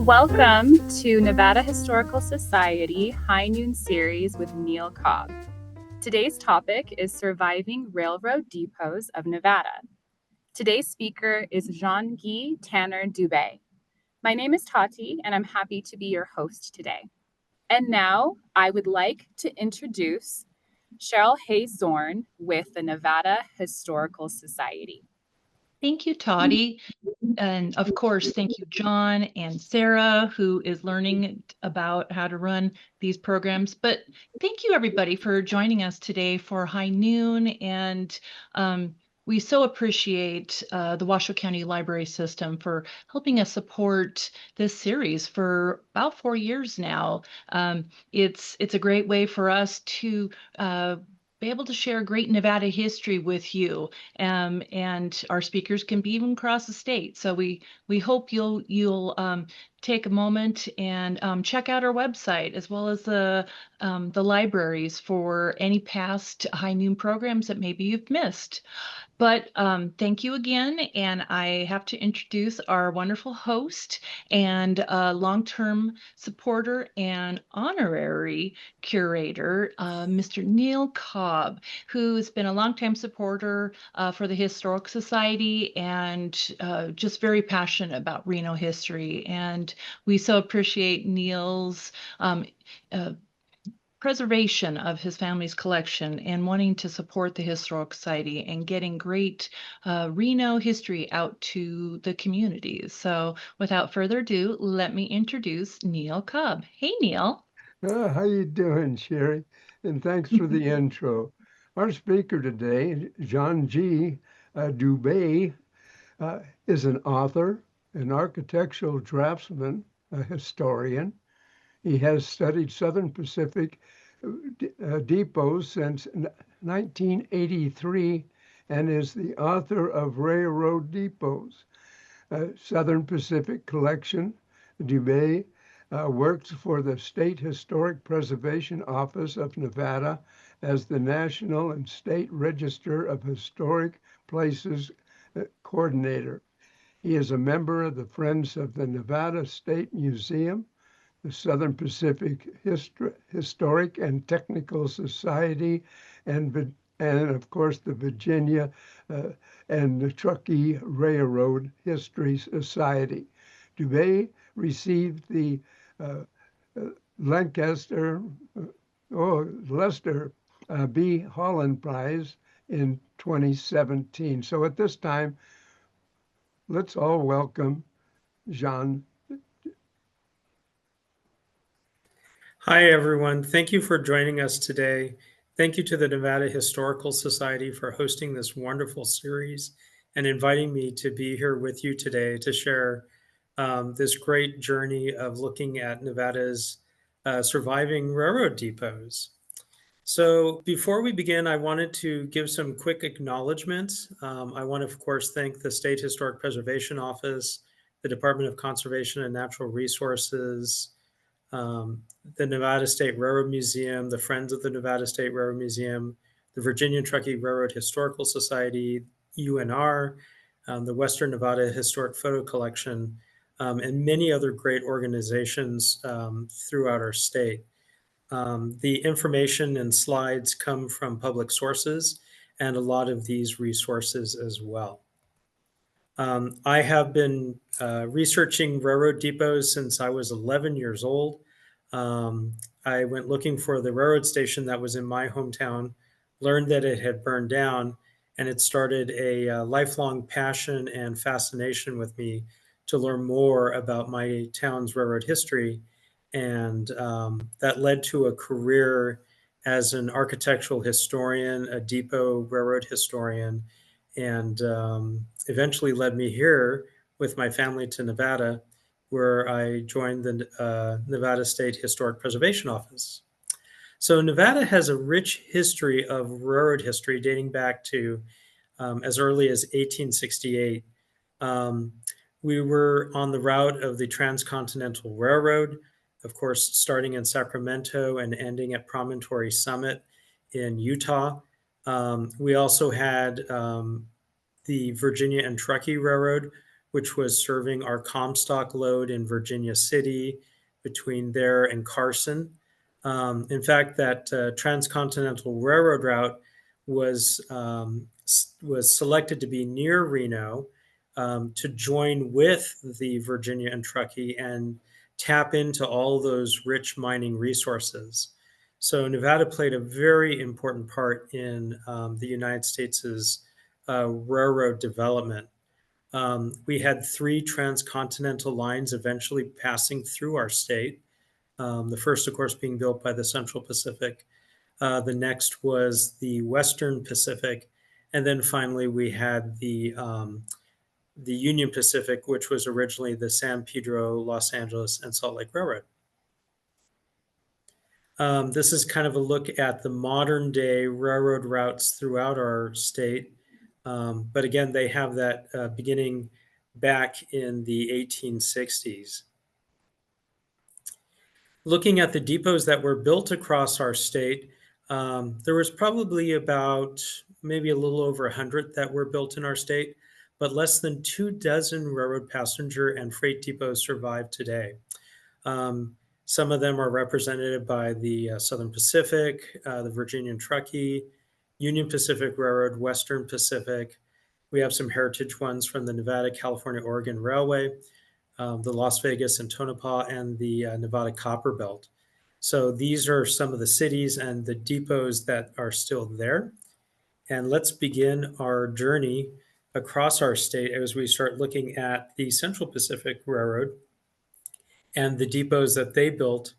Welcome to Nevada Historical Society High Noon Series with Neal Cobb. Today's topic is Surviving Railroad Depots of Nevada. Today's speaker is Jean-Guy Tanner Dubé. My name is Tati, and I'm happy to be your host today. And now I would like to introduce Cheryl Hayes Zorn with the Nevada Historical Society. Thank you, Toddy. And of course, thank you, John and Sarah, who is learning about how to run these programs. But thank you, everybody, for joining us today for High Noon. And we so appreciate the Washoe County Library System for helping us support this series for about 4 years now. It's a great way for us to be able to share great Nevada history with you, and our speakers can be even across the state. So we hope you'll take a moment and check out our website as well as the libraries for any past High Noon programs that maybe you've missed. But thank you again, and I have to introduce our wonderful host and long-term supporter and honorary curator, Mr. Neal Cobb, who's been a longtime supporter for the Historic Society and just very passionate about Reno history. And we so appreciate Neal's preservation of his family's collection and wanting to support the Historic Society and getting great Reno history out to the communities. So without further ado, let me introduce Neal Cobb. Hey, Neal. How you doing, Sherry? And thanks for the intro. Our speaker today, Jean-Guy Dubé, is an author, an architectural draftsman, a historian. He has studied Southern Pacific depots since 1983 and is the author of Railroad Depots, Southern Pacific Collection. Dubé works for the State Historic Preservation Office of Nevada as the National and State Register of Historic Places Coordinator. He is a member of the Friends of the Nevada State Museum, the Southern Pacific Historic and Technical Society, and of course the Virginia and the Truckee Railroad History Society. Dubé received the Lester B. Holland Prize in 2017. So at this time, let's all welcome Jean. Hi, everyone. Thank you for joining us today. Thank you to the Nevada Historical Society for hosting this wonderful series and inviting me to be here with you today to share this great journey of looking at Nevada's surviving railroad depots. So before we begin, I wanted to give some quick acknowledgments. I want to, of course, thank the State Historic Preservation Office, the Department of Conservation and Natural Resources, the Nevada State Railroad Museum, the Friends of the Nevada State Railroad Museum, the Virginia and Truckee Railroad Historical Society, UNR, the Western Nevada Historic Photo Collection, and many other great organizations throughout our state. The information and slides come from public sources and a lot of these resources as well. I have been researching railroad depots since I was 11 years old. I went looking for the railroad station that was in my hometown, learned that it had burned down, and it started a lifelong passion and fascination with me to learn more about my town's railroad history. And that led to a career as an architectural historian, a depot railroad historian, and eventually led me here with my family to Nevada, where I joined the Nevada State Historic Preservation Office. So Nevada has a rich history of railroad history dating back to as early as 1868. We were on the route of the Transcontinental Railroad, of course, starting in Sacramento and ending at Promontory Summit in Utah. We also had the Virginia and Truckee Railroad, which was serving our Comstock load in Virginia City between there and Carson. In fact, that transcontinental railroad route was was selected to be near Reno to join with the Virginia and Truckee and tap into all those rich mining resources. So Nevada played a very important part in the United States's railroad development. We had 3 transcontinental lines eventually passing through our state. The first, of course, being built by the Central Pacific. The next was the Western Pacific. And then finally, we had the Union Pacific, which was originally the San Pedro, Los Angeles, and Salt Lake Railroad. This is kind of a look at the modern day railroad routes throughout our state. But again, they have that beginning back in the 1860s. Looking at the depots that were built across our state, there was probably about maybe a little over 100 that were built in our state, but less than 24 railroad passenger and freight depots survive today. Some of them are represented by the Southern Pacific, the Virginia and Truckee, Union Pacific Railroad, Western Pacific. We have some heritage ones from the Nevada, California, Oregon Railway, the Las Vegas and Tonopah, and the Nevada Copper Belt. So these are some of the cities and the depots that are still there. And let's begin our journey across our state as we start looking at the Central Pacific Railroad and the depots that they built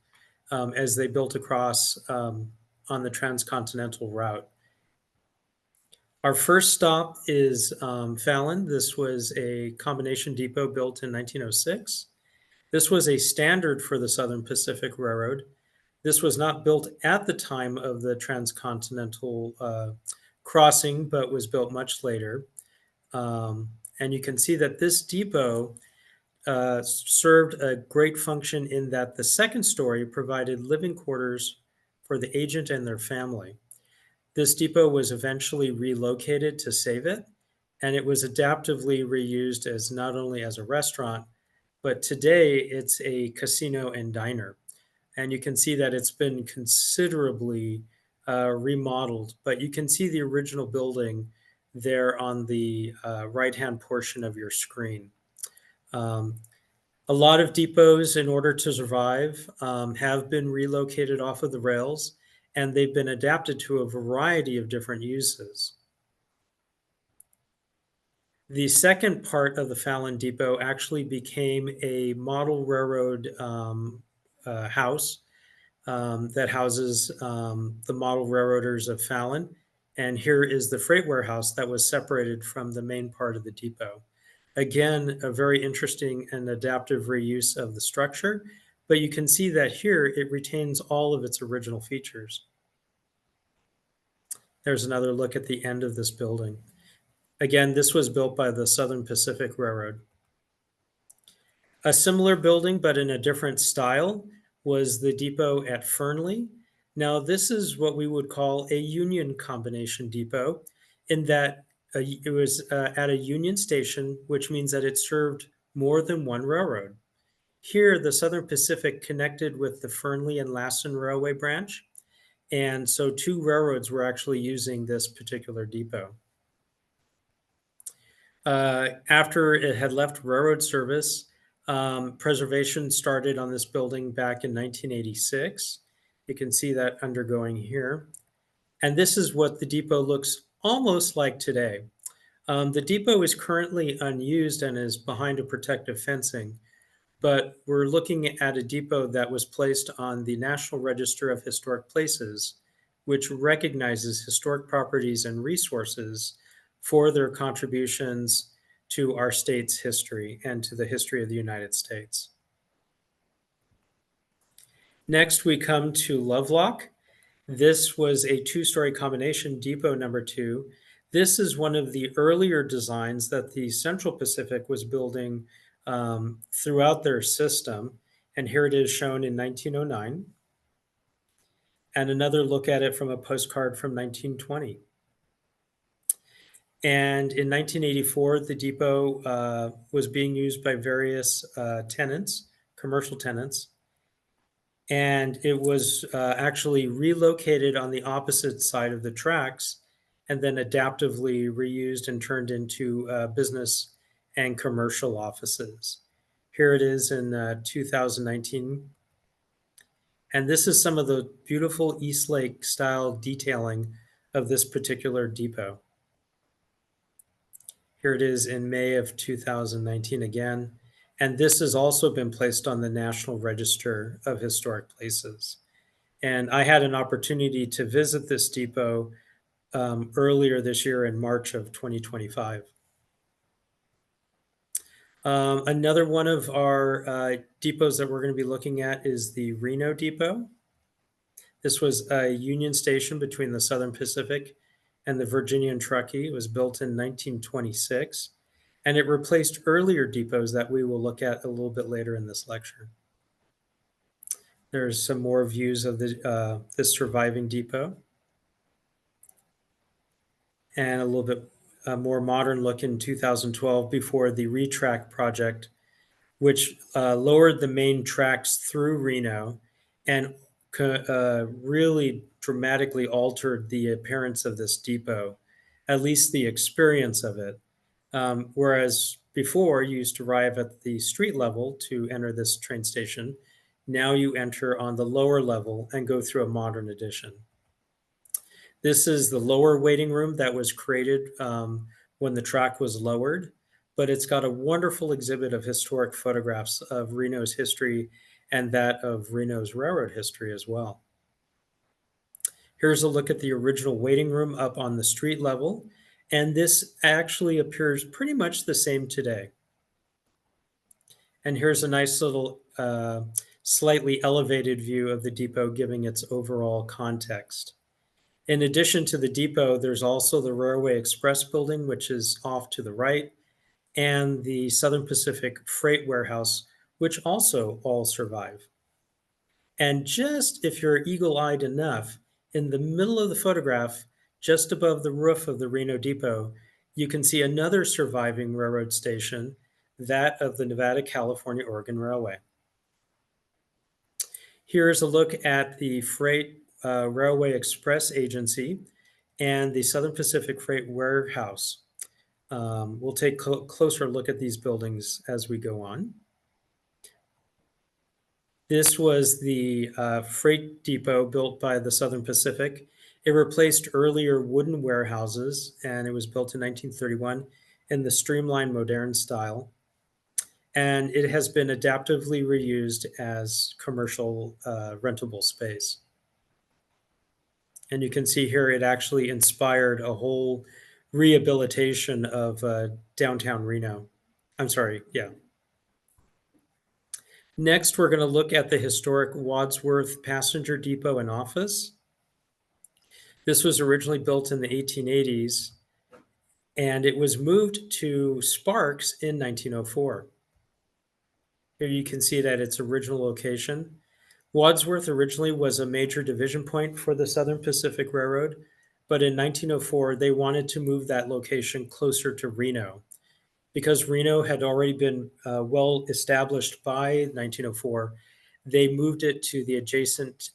as they built across on the transcontinental route. Our first stop is Fallon. This was a combination depot built in 1906. This was a standard for the Southern Pacific Railroad. This was not built at the time of the transcontinental crossing, but was built much later. And you can see that this depot served a great function in that the second story provided living quarters for the agent and their family. This depot was eventually relocated to save it, and it was adaptively reused as not only as a restaurant, but today it's a casino and diner. And you can see that it's been considerably remodeled, but you can see the original building there on the right-hand portion of your screen. A lot of depots, in order to survive, have been relocated off of the rails, and they've been adapted to a variety of different uses. The second part of the Fallon Depot actually became a model railroad house that houses the model railroaders of Fallon. And here is the freight warehouse that was separated from the main part of the depot. Again, a very interesting and adaptive reuse of the structure, but you can see that here it retains all of its original features. There's another look at the end of this building. Again, this was built by the Southern Pacific Railroad. A similar building, but in a different style, was the depot at Fernley. Now, this is what we would call a union combination depot, in that it was at a union station, which means that it served more than one railroad. Here, the Southern Pacific connected with the Fernley and Lassen Railway branch, and so 2 railroads were actually using this particular depot. After it had left railroad service, preservation started on this building back in 1986. You can see that undergoing here. And this is what the depot looks almost like today. The depot is currently unused and is behind a protective fencing, but we're looking at a depot that was placed on the National Register of Historic Places, which recognizes historic properties and resources for their contributions to our state's history and to the history of the United States. Next, we come to Lovelock. This was a 2-story combination depot number 2. This is one of the earlier designs that the Central Pacific was building throughout their system. And here it is shown in 1909. And another look at it from a postcard from 1920. And in 1984, the depot was being used by various tenants, commercial tenants, and it was actually relocated on the opposite side of the tracks and then adaptively reused and turned into business and commercial offices. Here it is in 2019. And this is some of the beautiful East Lake style detailing of this particular depot. Here it is in May of 2019 again. And this has also been placed on the National Register of Historic Places. And I had an opportunity to visit this depot earlier this year in March of 2025. Another one of our depots that we're going to be looking at is the Reno Depot. This was a Union station between the Southern Pacific and the Virginia and Truckee. It was built in 1926, and it replaced earlier depots that we will look at a little bit later in this lecture. There's some more views of this surviving depot, and a little bit more modern look in 2012 before the retrack project, which lowered the main tracks through Reno and really dramatically altered the appearance of this depot, at least the experience of it. Whereas before you used to arrive at the street level to enter this train station, now you enter on the lower level and go through a modern addition. This is the lower waiting room that was created when the track was lowered, but it's got a wonderful exhibit of historic photographs of Reno's history and that of Reno's railroad history as well. Here's a look at the original waiting room up on the street level, and this actually appears pretty much the same today. And here's a nice little slightly elevated view of the depot giving its overall context. In addition to the depot, there's also the Railway Express building, which is off to the right, and the Southern Pacific Freight Warehouse, which also all survive. And just if you're eagle-eyed enough, in the middle of the photograph, just above the roof of the Reno Depot, you can see another surviving railroad station, that of the Nevada, California, Oregon Railway. Here's a look at the Freight Railway Express Agency and the Southern Pacific Freight Warehouse. We'll take a closer look at these buildings as we go on. This was the freight depot built by the Southern Pacific. It replaced earlier wooden warehouses, and it was built in 1931 in the streamlined modern style. And it has been adaptively reused as commercial rentable space. And you can see here it actually inspired a whole rehabilitation of downtown Reno. I'm sorry, yeah. Next, we're going to look at the historic Wadsworth Passenger Depot and Office. This was originally built in the 1880s, and it was moved to Sparks in 1904. Here you can see it at its original location. Wadsworth originally was a major division point for the Southern Pacific Railroad, but in 1904, they wanted to move that location closer to Reno. Because Reno had already been well established by 1904, they moved it to the adjacent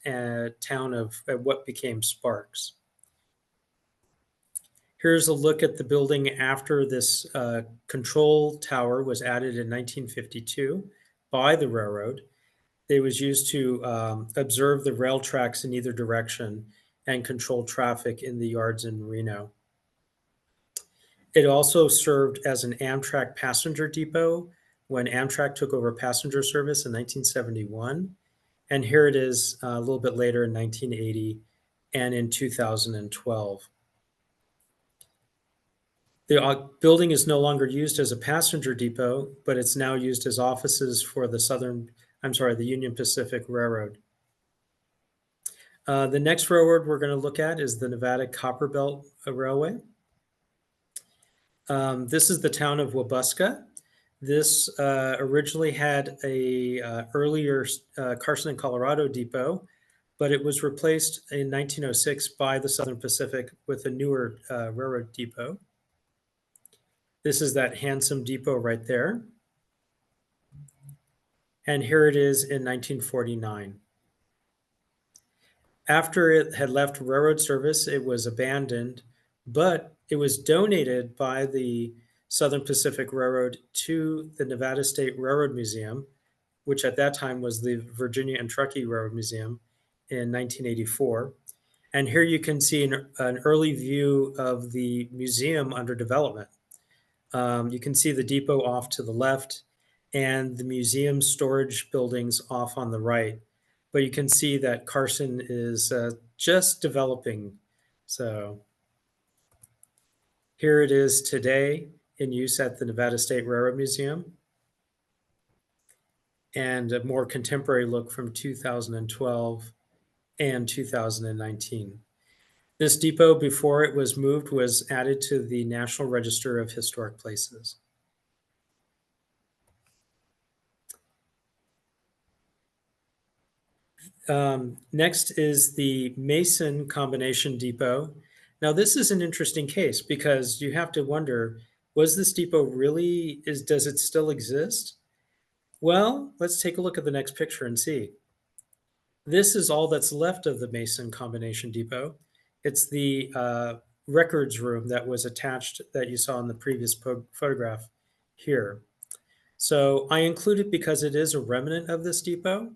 town of what became Sparks. Here's a look at the building after this control tower was added in 1952 by the railroad. It was used to observe the rail tracks in either direction and control traffic in the yards in Reno. It also served as an Amtrak passenger depot when Amtrak took over passenger service in 1971. And here it is a little bit later in 1980 and in 2012. The building is no longer used as a passenger depot, but it's now used as offices for the Union Pacific Railroad. The next railroad we're going to look at is the Nevada Copperbelt Railway. This is the town of Wabasca. This originally had a earlier Carson, Colorado depot, but it was replaced in 1906 by the Southern Pacific with a newer railroad depot. This is that handsome depot right there. And here it is in 1949. After it had left railroad service, it was abandoned, but it was donated by the Southern Pacific Railroad to the Nevada State Railroad Museum, which at that time was the Virginia and Truckee Railroad Museum, in 1984. And here you can see an early view of the museum under development. You can see the depot off to the left and the museum storage buildings off on the right. But you can see that Carson is just developing. So here it is today in use at the Nevada State Railroad Museum. And a more contemporary look from 2012 and 2019. This depot, before it was moved, was added to the National Register of Historic Places. Next is the Mason Combination Depot. Now, this is an interesting case because you have to wonder, was this depot really, does it still exist? Well, let's take a look at the next picture and see. This is all that's left of the Mason Combination Depot. It's the records room that was attached that you saw in the previous photograph here. So I include it because it is a remnant of this depot,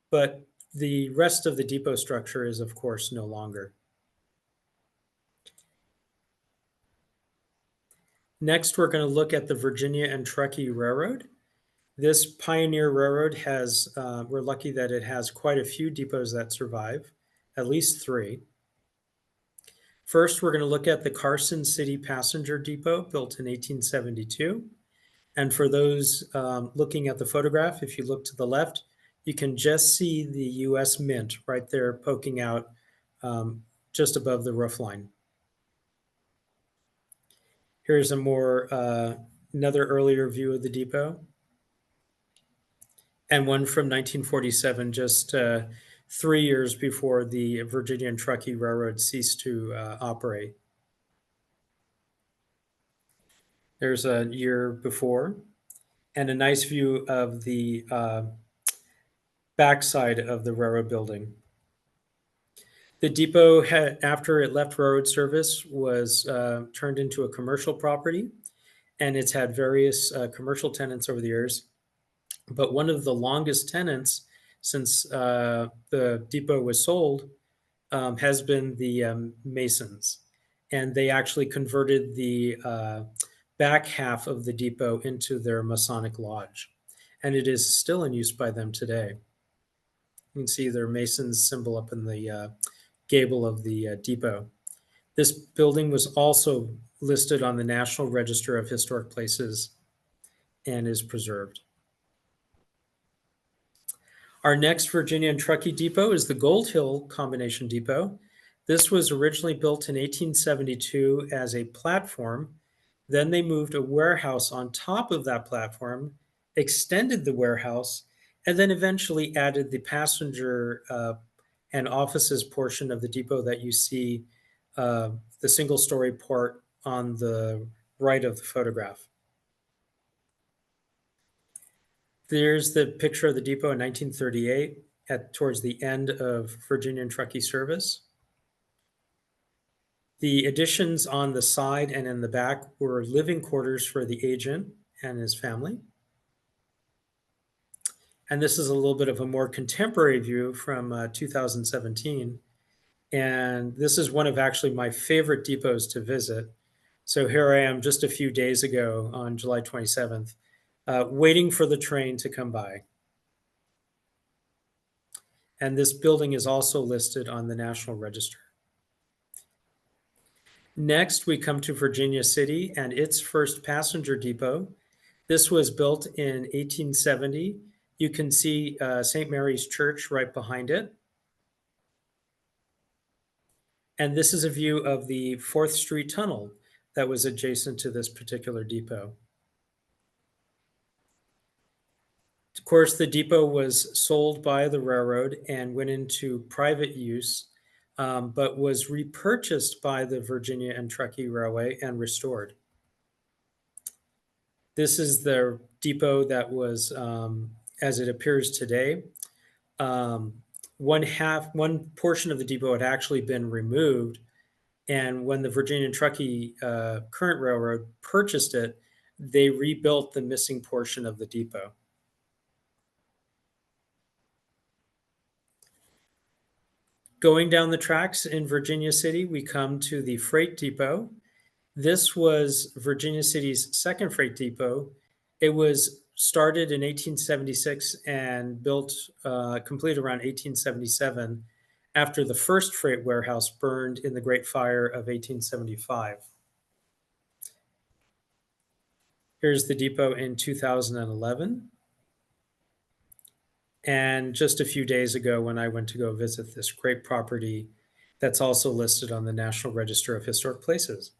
but the rest of the depot structure is, of course, no longer. Next, we're going to look at the Virginia and Truckee Railroad. This pioneer railroad has, we're lucky that it has quite a few depots that survive, at least 3. First, we're going to look at the Carson City Passenger Depot, built in 1872. And for those looking at the photograph, if you look to the left, you can just see the U.S. Mint right there poking out just above the roof line. Here's a another earlier view of the depot. And one from 1947, just 3 years before the Virginia and Truckee Railroad ceased to operate. There's a year before, and a nice view of the backside of the railroad building. The depot, after it left railroad service, was turned into a commercial property, and it's had various commercial tenants over the years. But one of the longest tenants since the depot was sold has been the Masons. And they actually converted the back half of the depot into their Masonic lodge. And it is still in use by them today. You can see their Masons symbol up in the gable of the depot. This building was also listed on the National Register of Historic Places and is preserved. Our next Virginia and Truckee depot is the Gold Hill Combination Depot. This was originally built in 1872 as a platform. Then they moved a warehouse on top of that platform, extended the warehouse, and then eventually added the passenger and offices portion of the depot that you see, the single-story part on the right of the photograph. There's the picture of the depot in 1938 towards the end of Virginia and Truckee service. The additions on the side and in the back were living quarters for the agent and his family. And this is a little bit of a more contemporary view from 2017. And this is one of actually my favorite depots to visit. So here I am just a few days ago on July 27th, waiting for the train to come by. And this building is also listed on the National Register. Next, we come to Virginia City and its first passenger depot. This was built in 1870. You can see St. Mary's Church right behind it. And this is a view of the 4th Street Tunnel that was adjacent to this particular depot. Of course, the depot was sold by the railroad and went into private use, but was repurchased by the Virginia and Truckee Railway and restored. This is the depot that was, as it appears today. One portion of the depot had actually been removed, and when the Virginia and Truckee current railroad purchased it, they rebuilt the missing portion of the depot. Going down the tracks in Virginia City, we come to the freight depot. This was Virginia City's second freight depot. It was started in 1876 and built, complete around 1877 after the first freight warehouse burned in the Great Fire of 1875. Here's the depot in 2011. And just a few days ago, when I went to go visit this great property that's also listed on the National Register of Historic Places.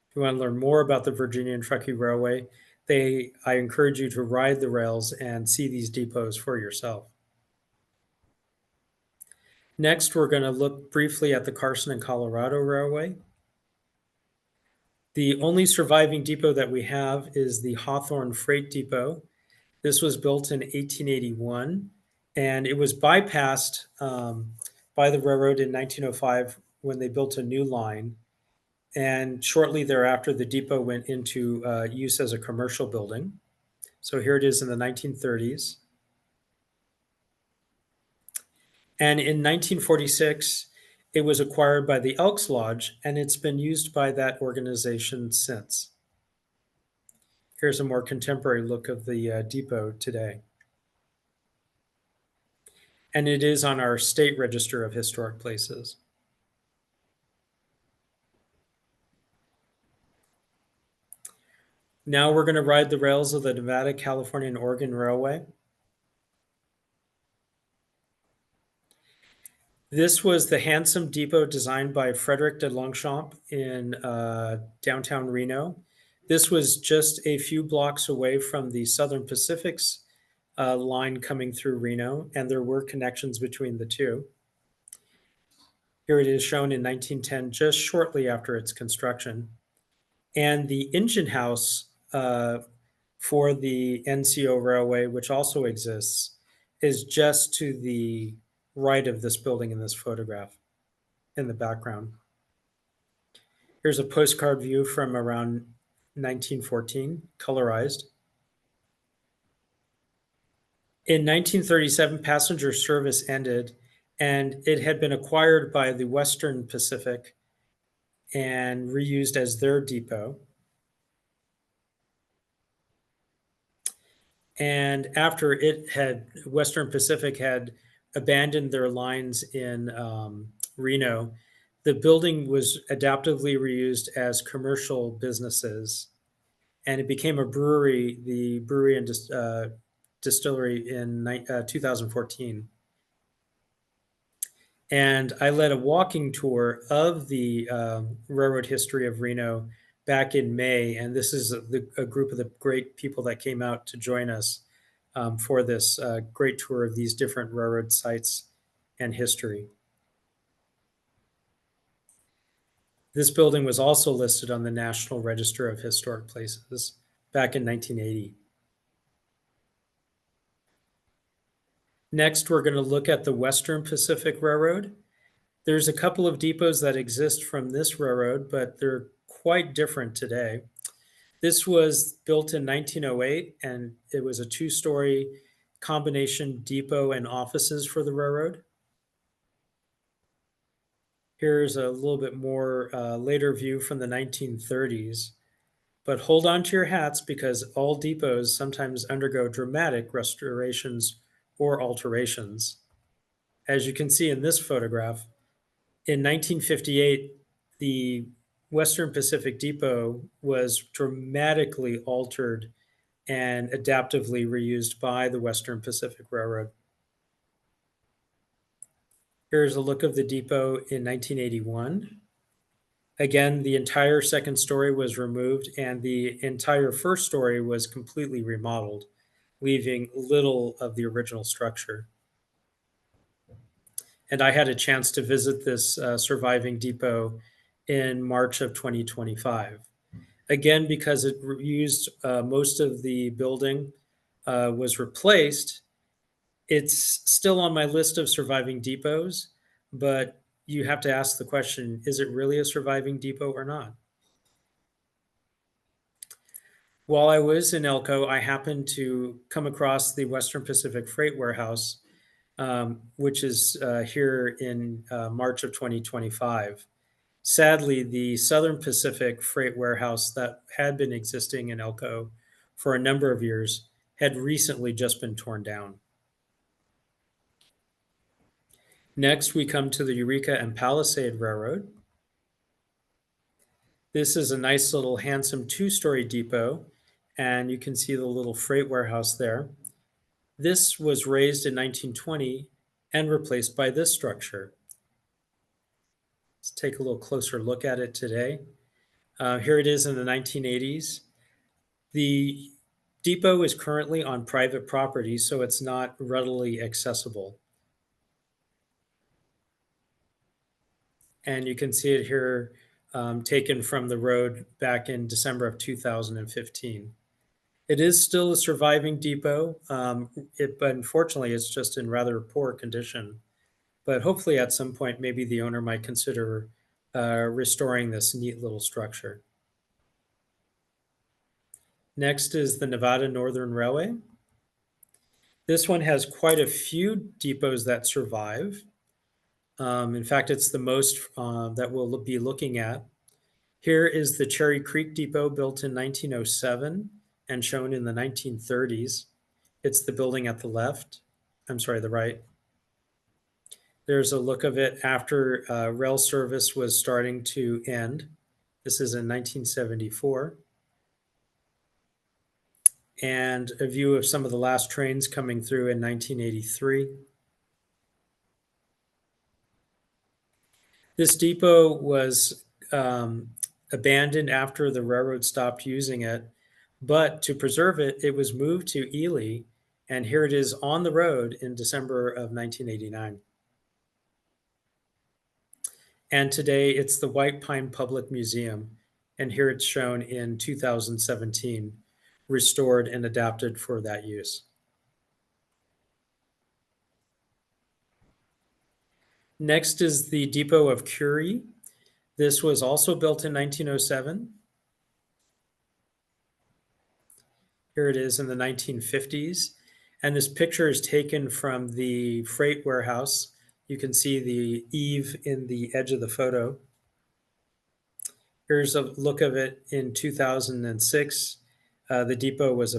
If you want to learn more about the Virginia and Truckee Railway, I encourage you to ride the rails and see these depots for yourself. Next, we're going to look briefly at the Carson and Colorado Railway. The only surviving depot that we have is the Hawthorne Freight Depot. This was built in 1881, and it was bypassed by the railroad in 1905 when they built a new line. And shortly thereafter, the depot went into use as a commercial building. So here it is in the 1930s. And in 1946, it was acquired by the Elks Lodge, and it's been used by that organization since. Here's a more contemporary look of the depot today. And it is on our state register of historic places. Now we're going to ride the rails of the Nevada, California, and Oregon Railway. This was the handsome depot designed by Frederick de Longchamp in downtown Reno. This was just a few blocks away from the Southern Pacific's line coming through Reno, and there were connections between the two. Here it is shown in 1910, just shortly after its construction. And the engine house for the NCO Railway, which also exists, is just to the right of this building in this photograph in the background. Here's a postcard view from around 1914, colorized. In 1937, passenger service ended, and it had been acquired by the Western Pacific and reused as their depot. And after Western Pacific had abandoned their lines in Reno, the building was adaptively reused as commercial businesses, and it became a brewery, the brewery and distillery in 2014. And I led a walking tour of the railroad history of Reno back in May. And this is a group of the great people that came out to join us for this great tour of these different railroad sites and history. This building was also listed on the National Register of Historic Places back in 1980. Next, we're going to look at the Western Pacific Railroad. There's a couple of depots that exist from this railroad, but they're quite different today. This was built in 1908, and it was a two-story combination depot and offices for the railroad. Here's a little bit more later view from the 1930s. But hold on to your hats, because all depots sometimes undergo dramatic restorations or alterations. As you can see in this photograph, in 1958, the Western Pacific Depot was dramatically altered and adaptively reused by the Western Pacific Railroad. Here's a look of the depot in 1981. Again, the entire second story was removed, and the entire first story was completely remodeled, leaving little of the original structure. And I had a chance to visit this surviving depot in March of 2025. Again, because it used most of the building was replaced, it's still on my list of surviving depots, but you have to ask the question, is it really a surviving depot or not? While I was in Elko, I happened to come across the Western Pacific Freight Warehouse, which is here in March of 2025. Sadly, the Southern Pacific Freight Warehouse that had been existing in Elko for a number of years had recently just been torn down. Next, we come to the Eureka and Palisade Railroad. This is a nice little handsome two-story depot, and you can see the little freight warehouse there. This was raised in 1920 and replaced by this structure. Let's take a little closer look at it today. Here it is in the 1980s. The depot is currently on private property, so it's not readily accessible. And you can see it here taken from the road back in December of 2015. It is still a surviving depot, but unfortunately, it's just in rather poor condition. But hopefully, at some point, maybe the owner might consider restoring this neat little structure. Next is the Nevada Northern Railway. This one has quite a few depots that survive. In fact, it's the most that we'll be looking at. Here is the Cherry Creek Depot, built in 1907 and shown in the 1930s. It's the building at the left. I'm sorry, the right. There's a look of it after rail service was starting to end. This is in 1974. And a view of some of the last trains coming through in 1983. This depot was abandoned after the railroad stopped using it, but to preserve it, it was moved to Ely, and here it is on the road in December of 1989. And today it's the White Pine Public Museum, and here it's shown in 2017, restored and adapted for that use. Next is the Depot of Curie. This was also built in 1907. Here it is in the 1950s. And this picture is taken from the freight warehouse. You can see the eave in the edge of the photo. Here's a look of it in 2006. The depot was,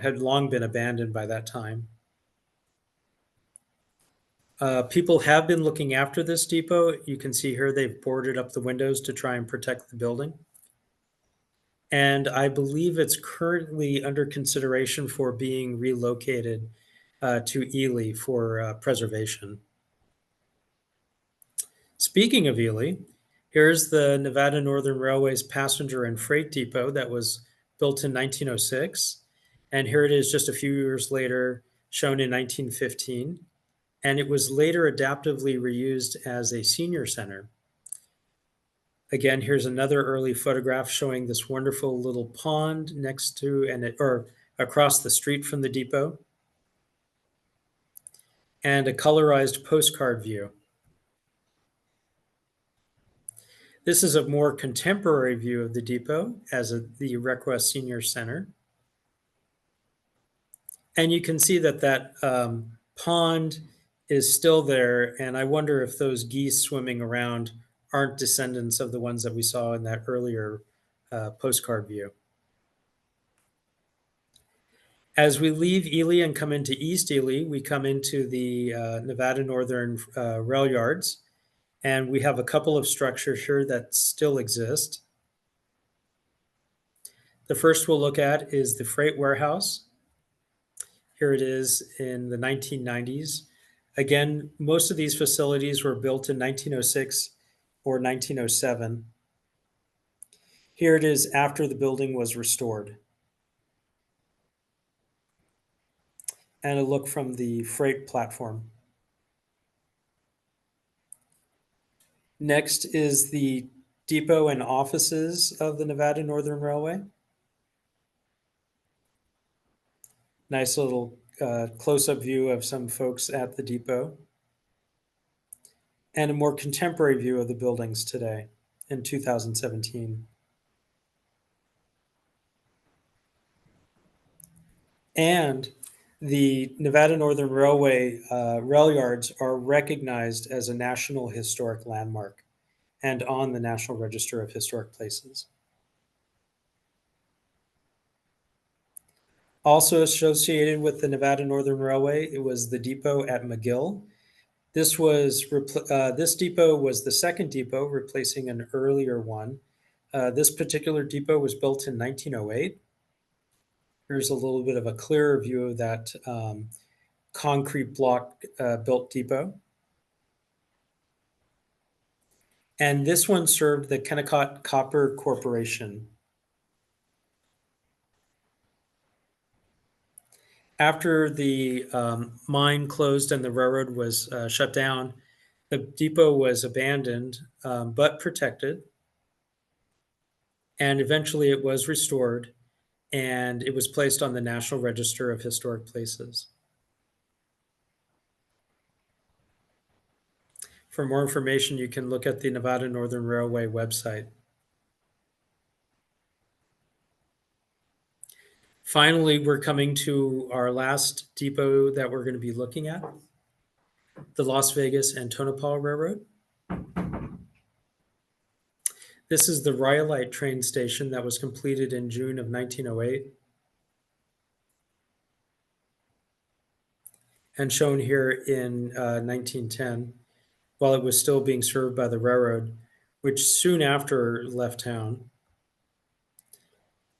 had long been abandoned by that time. People have been looking after this depot. You can see here they've boarded up the windows to try and protect the building. And I believe it's currently under consideration for being relocated to Ely for preservation. Speaking of Ely, here's the Nevada Northern Railway's passenger and freight depot that was built in 1906. And here it is just a few years later, shown in 1915. And it was later adaptively reused as a senior center. Again, here's another early photograph showing this wonderful little pond next to or across the street from the depot, and a colorized postcard view. This is a more contemporary view of the depot as the RecWest Senior Center. And you can see that pond is still there, and I wonder if those geese swimming around aren't descendants of the ones that we saw in that earlier postcard view. As we leave Ely and come into East Ely, we come into the Nevada Northern rail yards, and we have a couple of structures here that still exist. The first we'll look at is the freight warehouse. Here it is in the 1990s. Again, most of these facilities were built in 1906 or 1907. Here it is after the building was restored. And a look from the freight platform. Next is the depot and offices of the Nevada Northern Railway. Nice little close-up view of some folks at the depot. And a more contemporary view of the buildings today in 2017. And the Nevada Northern Railway rail yards are recognized as a National Historic Landmark and on the National Register of Historic Places. Also associated with the Nevada Northern Railway, it was the depot at McGill. This depot was the second depot, replacing an earlier one. This particular depot was built in 1908. Here's a little bit of a clearer view of that concrete block built depot. And this one served the Kennecott Copper Corporation. After the mine closed and the railroad was shut down, the depot was abandoned but protected. And eventually it was restored and it was placed on the National Register of Historic Places. For more information, you can look at the Nevada Northern Railway website. Finally, we're coming to our last depot that we're going to be looking at, the Las Vegas and Tonopah Railroad. This is the Rhyolite train station that was completed in June of 1908 and shown here in 1910 while it was still being served by the railroad, which soon after left town.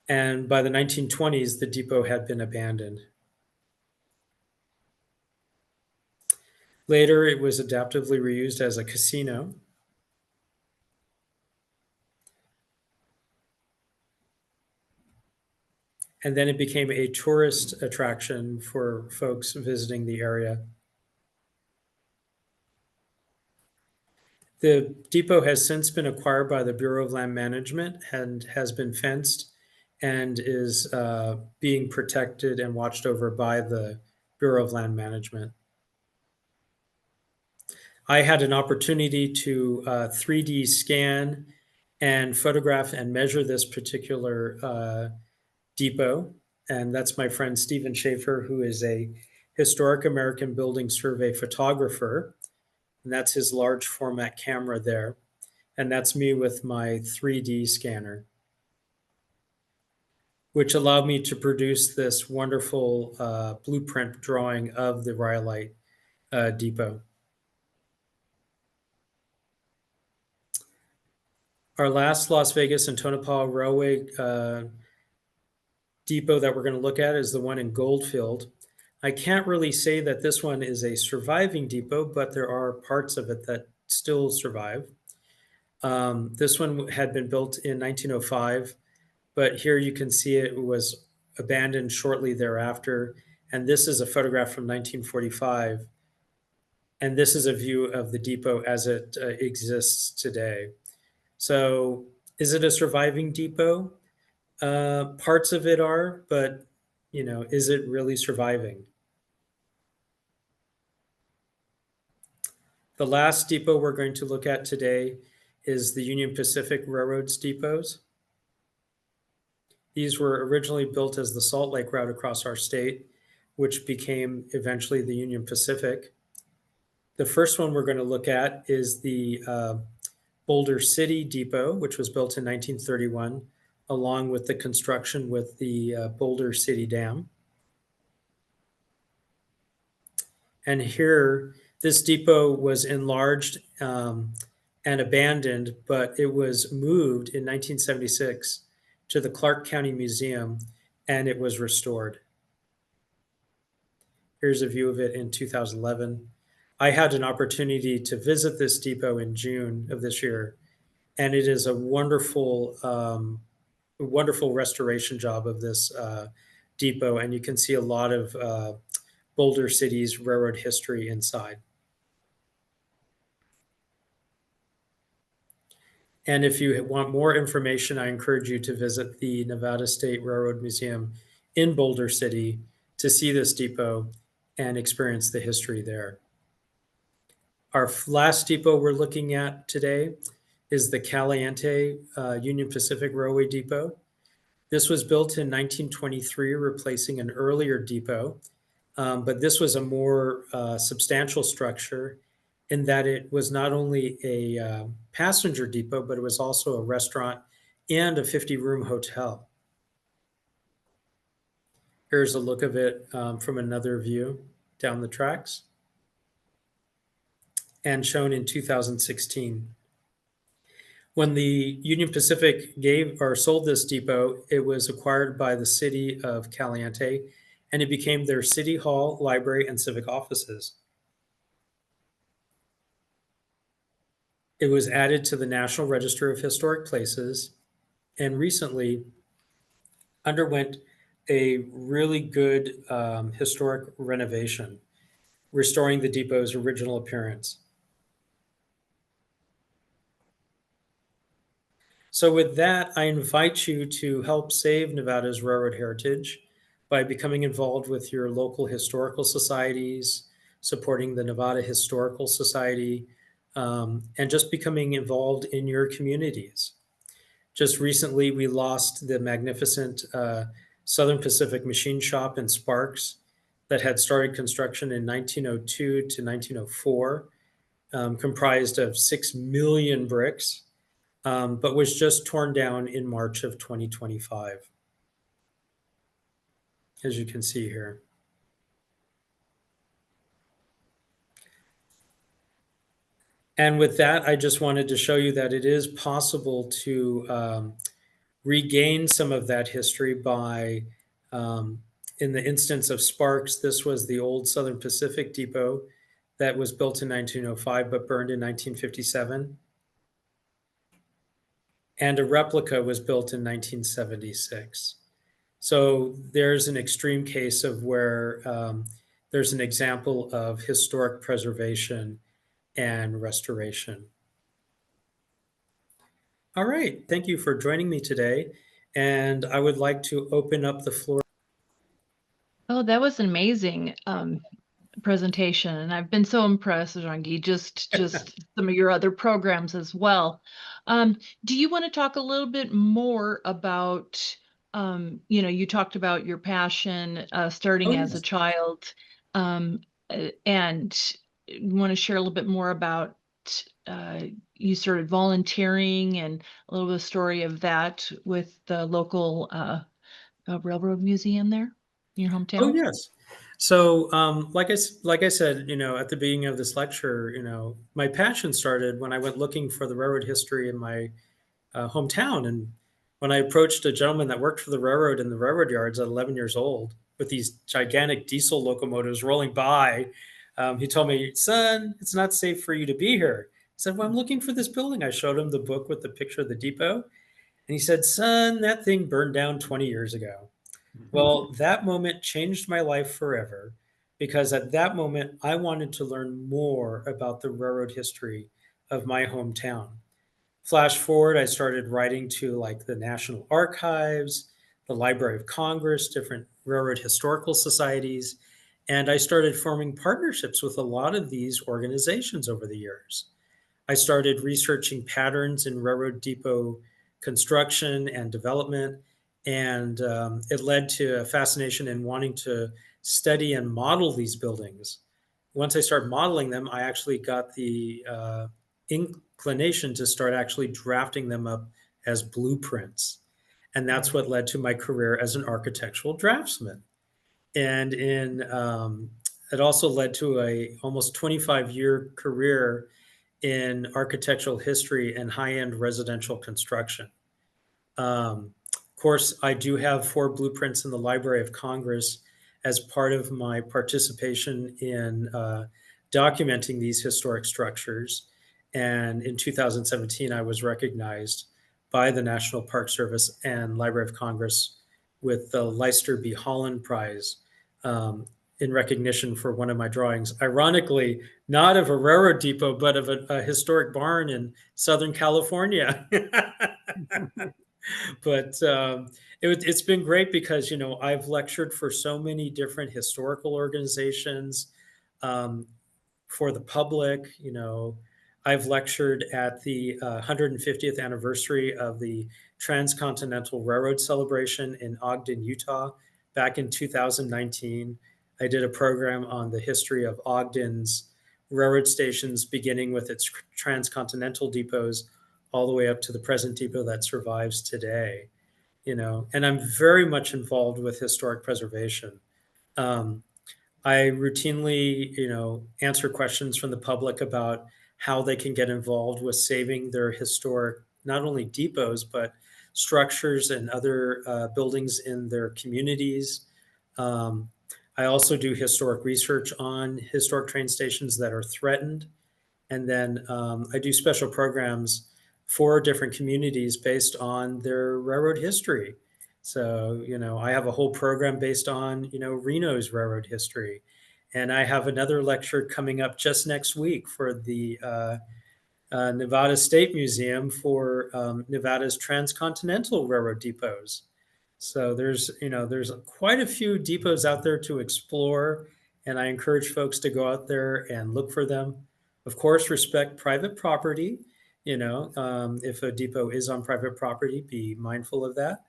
And by the 1920s, the depot had been abandoned. Later, it was adaptively reused as a casino. And then it became a tourist attraction for folks visiting the area. The depot has since been acquired by the Bureau of Land Management and has been fenced and is being protected and watched over by the Bureau of Land Management. I had an opportunity to 3D scan and photograph and measure this particular depot. And that's my friend Stephen Schaefer, who is a historic American building survey photographer. And that's his large format camera there. And that's me with my 3D scanner, which allowed me to produce this wonderful blueprint drawing of the Rhyolite depot. Our last Las Vegas and Tonopah Railway depot that we're going to look at is the one in Goldfield. I can't really say that this one is a surviving depot, but there are parts of it that still survive. This one had been built in 1905, but here you can see it was abandoned shortly thereafter. And this is a photograph from 1945. And this is a view of the depot as it exists today. So is it a surviving depot? Parts of it are, but is it really surviving? The last depot we're going to look at today is the Union Pacific Railroad's depots. These were originally built as the Salt Lake route across our state, which became eventually the Union Pacific. The first one we're going to look at is the Boulder City Depot, which was built in 1931, along with the construction with the Boulder City Dam. And here, this depot was enlarged and abandoned, but it was moved in 1976 to the Clark County Museum, and it was restored. Here's a view of it in 2011. I had an opportunity to visit this depot in June of this year, and it is a wonderful, wonderful restoration job of this depot, and you can see a lot of Boulder City's railroad history inside. And if you want more information, I encourage you to visit the Nevada State Railroad Museum in Boulder City to see this depot and experience the history there. Our last depot we're looking at today is the Caliente Union Pacific Railway Depot. This was built in 1923, replacing an earlier depot, but this was a more substantial structure in that it was not only a passenger depot, but it was also a restaurant and a 50-room hotel. Here's a look of it from another view down the tracks and shown in 2016. When the Union Pacific gave or sold this depot, it was acquired by the city of Caliente, and it became their city hall, library, and civic offices. It was added to the National Register of Historic Places and recently underwent a really good historic renovation, restoring the depot's original appearance. So with that, I invite you to help save Nevada's railroad heritage by becoming involved with your local historical societies, supporting the Nevada Historical Society, and just becoming involved in your communities. Just recently, we lost the magnificent Southern Pacific Machine Shop in Sparks that had started construction in 1902 to 1904, comprised of 6 million bricks, but was just torn down in March of 2025, as you can see here. And with that, I just wanted to show you that it is possible to regain some of that history by, in the instance of Sparks, this was the old Southern Pacific Depot that was built in 1905 but burned in 1957. And a replica was built in 1976. So there's an extreme case of where there's an example of historic preservation and restoration. All right, thank you for joining me today. And I would like to open up the floor. Oh, that was an amazing presentation, and I've been so impressed, Rangi, just some of your other programs as well. Do you want to talk a little bit more about, you talked about your passion starting as a child, and you want to share a little bit more about you started volunteering and a little bit of story of that with the local railroad museum there in your hometown? Oh, yes. So, like I said, at the beginning of this lecture, my passion started when I went looking for the railroad history in my hometown. And when I approached a gentleman that worked for the railroad in the railroad yards at 11 years old with these gigantic diesel locomotives rolling by, he told me, "Son, it's not safe for you to be here." I said, "Well, I'm looking for this building." I showed him the book with the picture of the depot. And he said, "Son, that thing burned down 20 years ago." Well, that moment changed my life forever because at that moment, I wanted to learn more about the railroad history of my hometown. Flash forward, I started writing to like the National Archives, the Library of Congress, different railroad historical societies, and I started forming partnerships with a lot of these organizations over the years. I started researching patterns in railroad depot construction and development, and it led to a fascination in wanting to study and model these buildings. Once I started modeling them, I actually got the inclination to start actually drafting them up as blueprints. And that's what led to my career as an architectural draftsman. And it also led to a almost 25-year career in architectural history and high-end residential construction. Of course, I do have 4 blueprints in the Library of Congress as part of my participation in documenting these historic structures. And in 2017, I was recognized by the National Park Service and Library of Congress with the Leicester B. Holland Prize in recognition for one of my drawings. Ironically, not of a railroad depot, but of a historic barn in Southern California. But it's been great because, I've lectured for so many different historical organizations, um, for the public. I've lectured at the 150th anniversary of the Transcontinental Railroad celebration in Ogden, Utah, back in 2019. I did a program on the history of Ogden's railroad stations, beginning with its transcontinental depots all the way up to the present depot that survives today. And I'm very much involved with historic preservation. Um, I routinely, answer questions from the public about how they can get involved with saving their historic, not only depots, but structures and other buildings in their communities. Um, I also do historic research on historic train stations that are threatened. And then I do special programs for different communities based on their railroad history. So, I have a whole program based on, Reno's railroad history. And I have another lecture coming up just next week for the Nevada State Museum for Nevada's transcontinental railroad depots. So there's quite a few depots out there to explore, and I encourage folks to go out there and look for them. Of course, respect private property. If a depot is on private property, be mindful of that.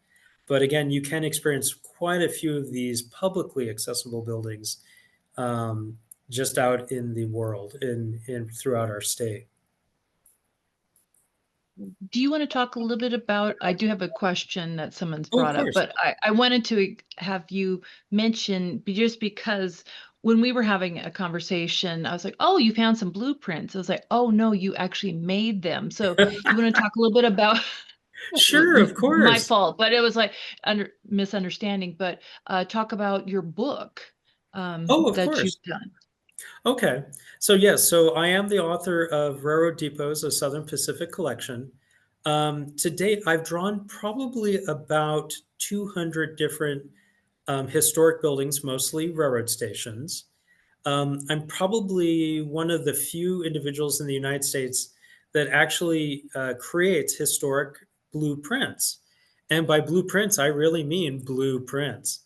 But again, you can experience quite a few of these publicly accessible buildings um, just out in the world, in throughout our state. Do you want to talk a little bit about, I do have a question that someone's Oh, of brought up, course. but I wanted to have you mention, just because when we were having a conversation, I was like, oh, you found some blueprints. I was like, oh, no, you actually made them. So you want to talk a little bit about Sure, of my course. fault, but it was like misunderstanding, but talk about your book Oh, of that course. you've done. Okay. So yes, so I am the author of Railroad Depots, a Southern Pacific collection. To date, I've drawn probably about 200 different historic buildings, mostly railroad stations. I'm probably one of the few individuals in the United States that actually creates historic blueprints. And by blueprints, I really mean blueprints.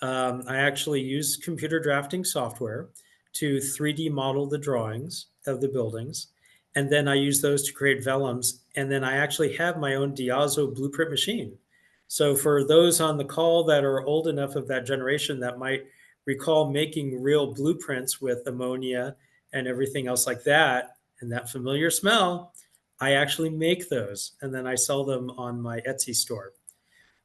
I actually use computer drafting software to 3D model the drawings of the buildings. And then I use those to create vellums. And then I actually have my own Diazo blueprint machine. So for those on the call that are old enough of that generation that might recall making real blueprints with ammonia and everything else like that, and that familiar smell, I actually make those and then I sell them on my Etsy store.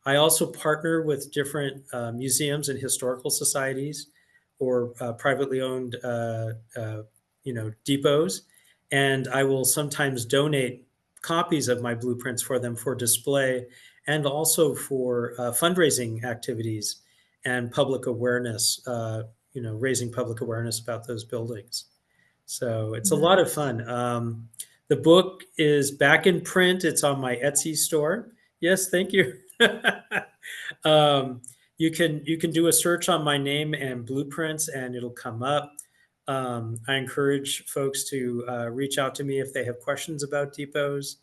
I also partner with different museums and historical societies or privately owned, depots, and I will sometimes donate copies of my blueprints for them for display and also for fundraising activities and public awareness. Raising public awareness about those buildings. So it's a lot of Nice. fun. The book is back in print. It's on my Etsy store. Yes, thank you. um, you can do a search on my name and blueprints, and it'll come up. I encourage folks to reach out to me if they have questions about depots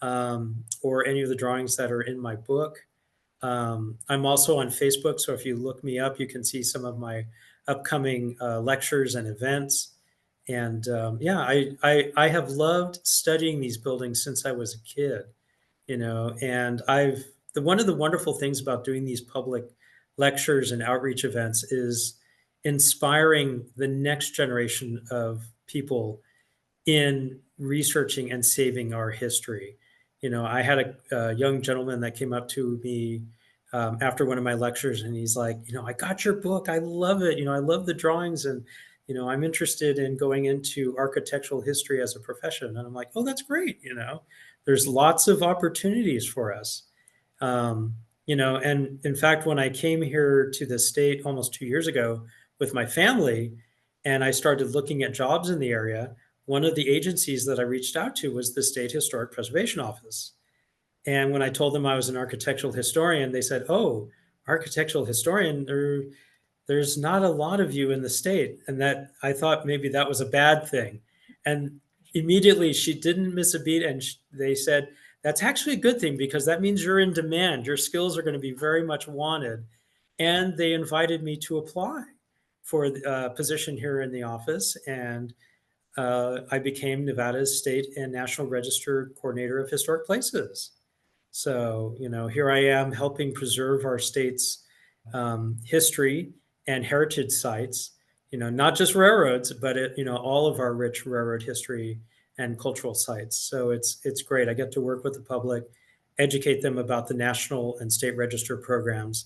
or any of the drawings that are in my book. I'm also on Facebook, so if you look me up, you can see some of my upcoming lectures and events. And yeah, I have loved studying these buildings since I was a kid, and one of the wonderful things about doing these public lectures and outreach events is inspiring the next generation of people in researching and saving our history. I had a young gentleman that came up to me after one of my lectures, and he's like, I got your book. I love it. I love the drawings, and I'm interested in going into architectural history as a profession. And I'm like, oh, that's great. There's lots of opportunities for us. And in fact, when I came here to the state almost 2 years ago with my family, and I started looking at jobs in the area, one of the agencies that I reached out to was the State Historic Preservation Office. And when I told them I was an architectural historian, they said, "Oh, architectural historian, there's not a lot of you in the state. And that I thought maybe that was a bad thing. And immediately she didn't miss a beat. And they said, that's actually a good thing because that means you're in demand. Your skills are going to be very much wanted. And they invited me to apply for a position here in the office. And I became Nevada's state and national register coordinator of historic places. So, here I am helping preserve our state's history and heritage sites, not just railroads, but all of our rich railroad history and cultural sites. So it's great. I get to work with the public, educate them about the national and state register programs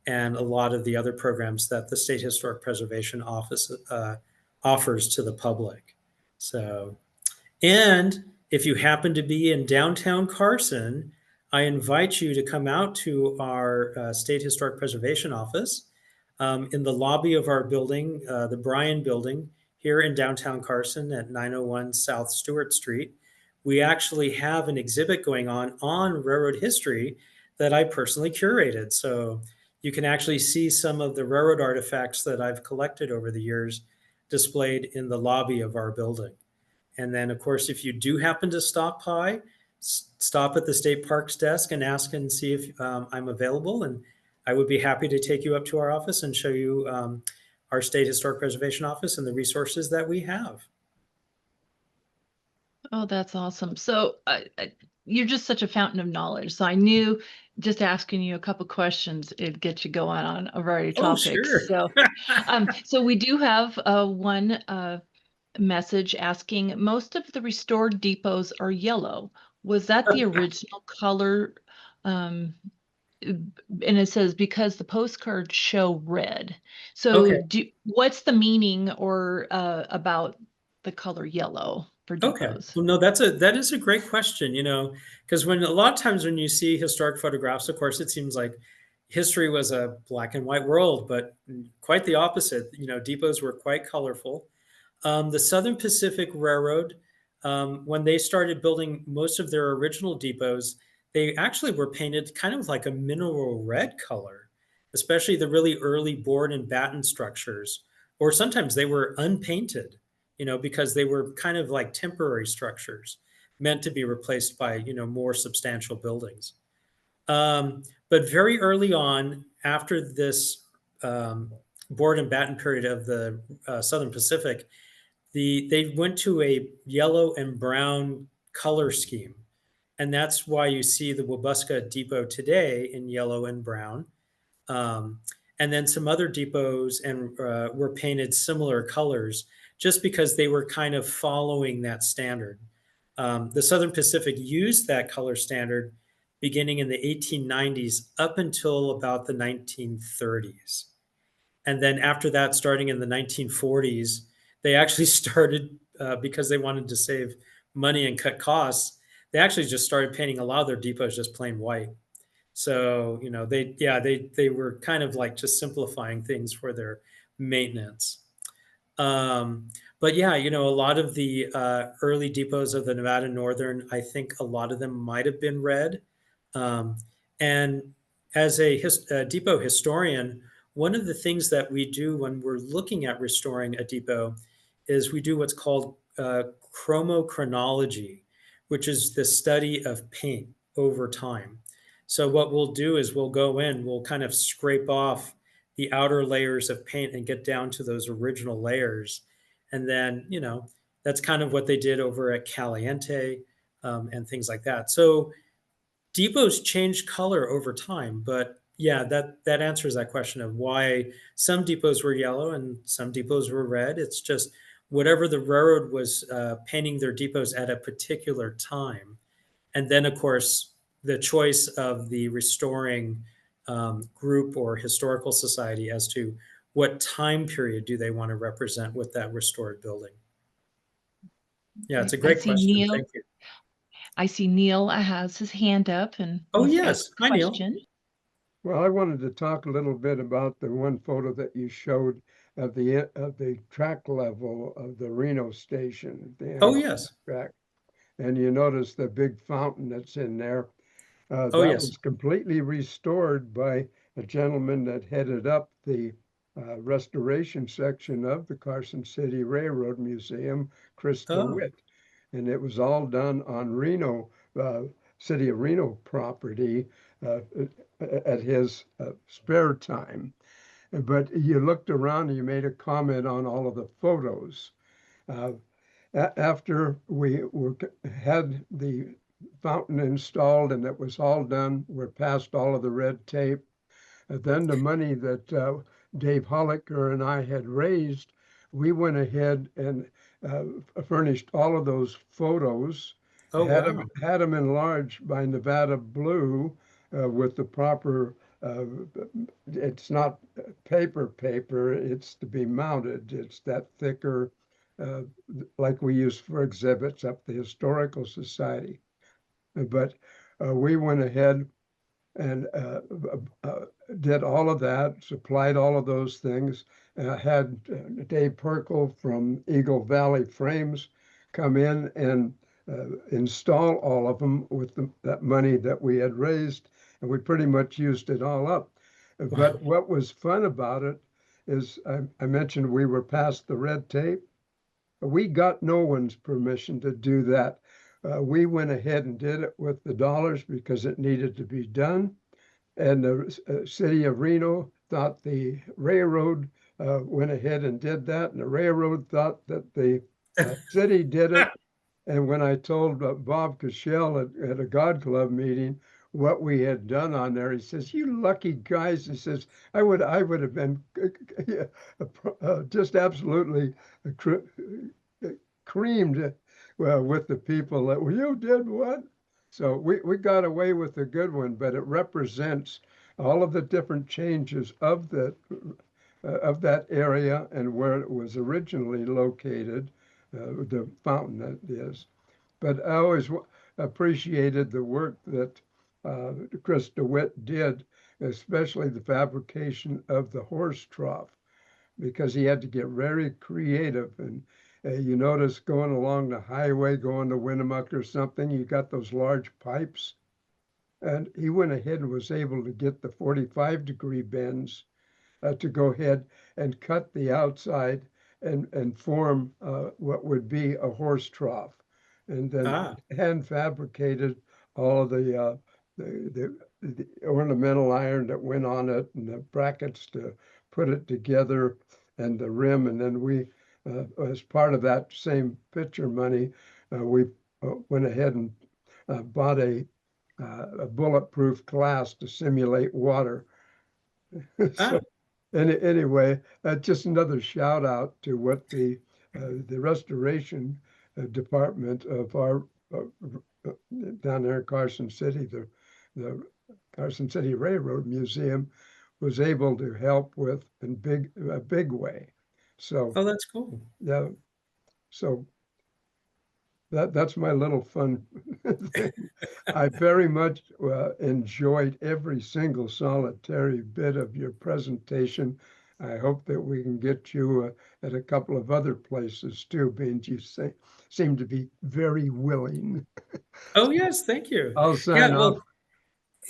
and a lot of the other programs that the State Historic Preservation Office offers to the public. So, and if you happen to be in downtown Carson, I invite you to come out to our State Historic Preservation Office in the lobby of our building, the Bryan Building, here in downtown Carson at 901 South Stewart Street. We actually have an exhibit going on railroad history that I personally curated. So you can actually see some of the railroad artifacts that I've collected over the years displayed in the lobby of our building. And then, of course, if you do happen to stop by, stop at the state parks desk and ask and see if I'm available. And I would be happy to take you up to our office and show you our state historic preservation office and the resources that we have. Oh, that's awesome. So you're just such a fountain of knowledge. So I knew just asking you a couple questions, it'd get you going on a variety of topics. Sure. So we do have one message asking, most of the restored depots are yellow. Was that the original color? And it says because the postcards show red. So what's the meaning or about the color yellow for depots? Well, no, that is a great question, because a lot of times when you see historic photographs, of course, it seems like history was a black and white world, but quite the opposite. Depots were quite colorful. The Southern Pacific Railroad, when they started building most of their original depots, they actually were painted kind of like a mineral red color, especially the really early board and batten structures, or sometimes they were unpainted, because they were kind of like temporary structures meant to be replaced by, more substantial buildings. But very early on, after this board and batten period of the Southern Pacific, they went to a yellow and brown color scheme. And that's why you see the Wabusca Depot today in yellow and brown. And then some other depots were painted similar colors just because they were kind of following that standard. The Southern Pacific used that color standard beginning in the 1890s up until about the 1930s. And then after that, starting in the 1940s, they actually started, because they wanted to save money and cut costs, they actually just started painting a lot of their depots just plain white. So, they were kind of like just simplifying things for their maintenance. But yeah, a lot of the early depots of the Nevada Northern, I think a lot of them might have been red. And as a depot historian, one of the things that we do when we're looking at restoring a depot is we do what's called chromochronology, which is the study of paint over time. So what we'll do is we'll go in, we'll kind of scrape off the outer layers of paint and get down to those original layers. And then, that's kind of what they did over at Caliente and things like that. So depots change color over time, but yeah, that answers that question of why some depots were yellow and some depots were red. It's just whatever the railroad was painting their depots at a particular time. And then, of course, the choice of the restoring group or historical society as to what time period do they want to represent with that restored building. Yeah, it's a great question. Neal, thank you. I see Neal has his hand up and wants to ask a Hi, question. Neal. Well, I wanted to talk a little bit about the one photo that you showed of the track level of the Reno station. Yes. Track. And you notice the big fountain that's in there. That yes. was completely restored by a gentleman that headed up the restoration section of the Carson City Railroad Museum, Chris Oh, DeWitt. And it was all done on Reno, City of Reno property uh, at his spare time. But you looked around and you made a comment on all of the photos. Uh, After had the fountain installed and it was all done, we're past all of the red tape. Then the money that Dave Hollicker and I had raised, we went ahead and furnished all of those photos, oh, wow. had them enlarged by Nevada Blue with the proper. Uh, it's not paper, it's to be mounted. It's that thicker, uh, like we use for exhibits up the Historical Society. But we went ahead and did all of that, supplied all of those things. Had Dave Perkle from Eagle Valley Frames come in and install all of them with that money that we had raised, and we pretty much used it all up. But what was fun about it is I mentioned we were past the red tape. We got no one's permission to do that. We went ahead and did it with the dollars because it needed to be done. And the city of Reno thought the railroad went ahead and did that, and the railroad thought that the city did it. And when I told Bob Cashel at a God Club meeting what we had done on there, he says, "You lucky guys." He says, I would have been just absolutely creamed with the people that, well, you did what?" So we got away with a good one, but it represents all of the different changes of that area and where it was originally located, the fountain that is. But I always appreciated the work that Chris DeWitt did, especially the fabrication of the horse trough, because he had to get very creative. And you notice going along the highway, going to Winnemucca or something, you got those large pipes. And he went ahead and was able to get the 45-degree bends to go ahead and cut the outside and form what would be a horse trough. And then Ah, hand fabricated all of the ornamental iron that went on it and the brackets to put it together and the rim. And then we, as part of that same picture money, we went ahead and bought a bulletproof glass to simulate water. So ah. anyway, just another shout out to what the restoration department of our down there in Carson City, the Carson City Railroad Museum was able to help with in a big way. So Oh, that's cool. yeah, so that's my little fun thing. I very much enjoyed every single solitary bit of your presentation. I hope that we can get you at a couple of other places too, being you seem to be very willing. Oh, yes, thank you. I'll Yeah, sign off. well,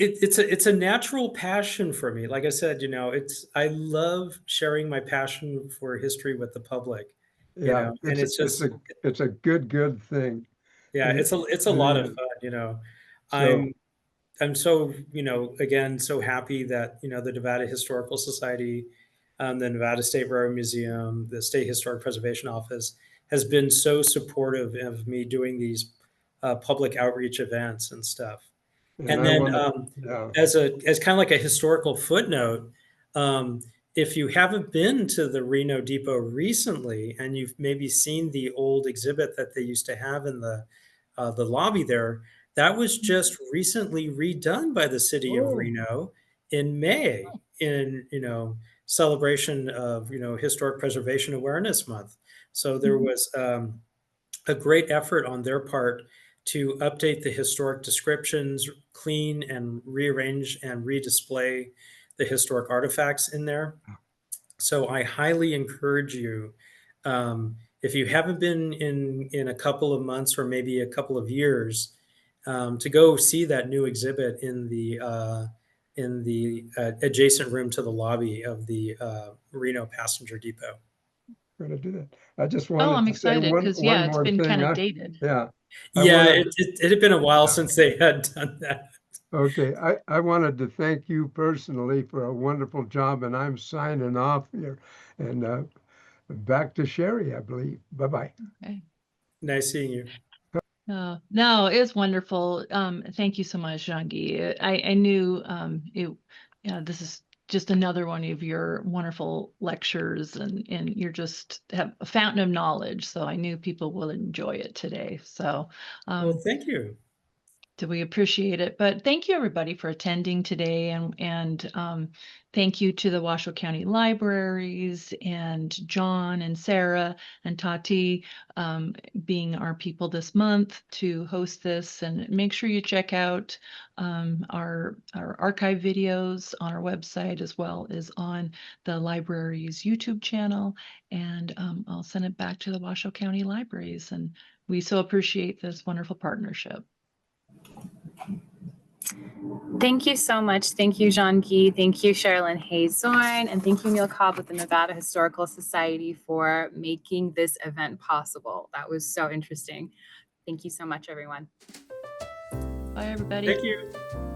it's a natural passion for me. Like I said, it's I love sharing my passion for history with the public, Yeah, and it's just it's a good thing. yeah, It, it's a it lot of is. fun. So, I'm I'm so, again, so happy that, the Nevada Historical Society, the Nevada State Railroad Museum, the State Historic Preservation Office has been so supportive of me doing these public outreach events and stuff. and And I then, want to, yeah. as kind of like a historical footnote, um, if you haven't been to the Reno Depot recently, and you've maybe seen the old exhibit that they used to have in the lobby there, that was just recently redone by the city of Oh, Reno in May in celebration of Historic Preservation Awareness Month. So there was a great effort on their part to update the historic descriptions, clean and rearrange and redisplay the historic artifacts in there. So I highly encourage you, if you haven't been in a couple of months or maybe a couple of years, to go see that new exhibit in the adjacent room to the lobby of the Reno Passenger Depot. Going to do that. I just Oh, wanted I'm to say excited because, one it's more been thing. kind of dated. Yeah. I Yeah, wanted, it had been a while since they had done that. okay, I wanted to thank you personally for a wonderful job, and I'm signing off here. And back to Sherry, I believe. Bye-bye. Okay. Nice seeing you. No, it was wonderful. Thank you so much, Jean-Guy. I knew this is just another one of your wonderful lectures, and you're just have a fountain of knowledge. So I knew people will enjoy it today. So Well, thank you. do we appreciate it? But thank you everybody for attending today, and thank you to the Washoe County Libraries and John and Sarah and Tati being our people this month to host this. And make sure you check out our archive videos on our website, as well as on the library's YouTube channel. And I'll send it back to the Washoe County Libraries, and we so appreciate this wonderful partnership. Thank you so much. Thank you, Jean-Guy. Thank you, Sherilyn Hayes-Zorn. And thank you, Neal Cobb with the Nevada Historical Society for making this event possible. That was so interesting. Thank you so much, everyone. Bye, everybody. Thank you.